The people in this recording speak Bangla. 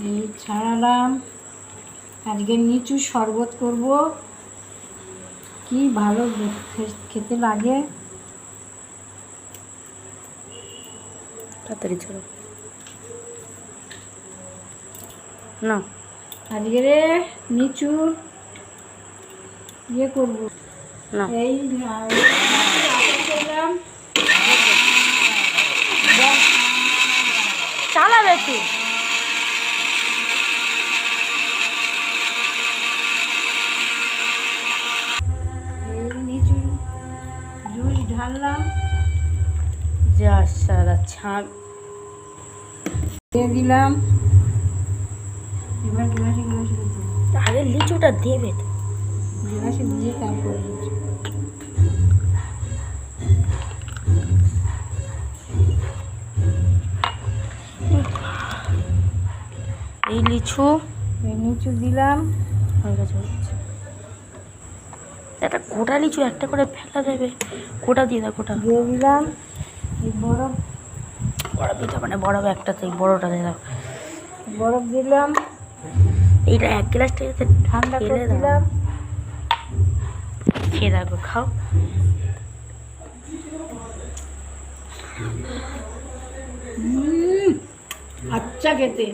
এই ছাড়ালাম। আজকে লিচু শরবত করব, কি ভালো খেতে লাগে। তাড়াতাড়ি চলো না, আজকে লিচু ইয়ে করবো না এই করলাম। চালাবে একটু। এই লিচু জুস ঢাললাম, যা সারা ছাগ দিয়ে দিলাম। এবার গ্লাসে গ্লাসে দিতে হবে। আগে লিচুটা দেবে তো। গ্লাসে দিয়ে তারপর লিচু। এই লিচু এই লিচু দিলাম। হয়ে গেছে, হয়ে গেছে। একটা গোটা লিচু একটা করে ফেলা দেবে, গোটা দিয়ে দাও, গোটা দিয়ে দিলাম। এই বরফ বরফ দিতে মানে বরফ একটাতে বড়োটা দিয়ে দাও। বরফ দিলাম, এইটা এক গ্লাসটা যাতে ঠান্ডা করে ঢেলে দাও। দিলাম। খেয়ে দেখো, খাও। আচ্ছা খেতে।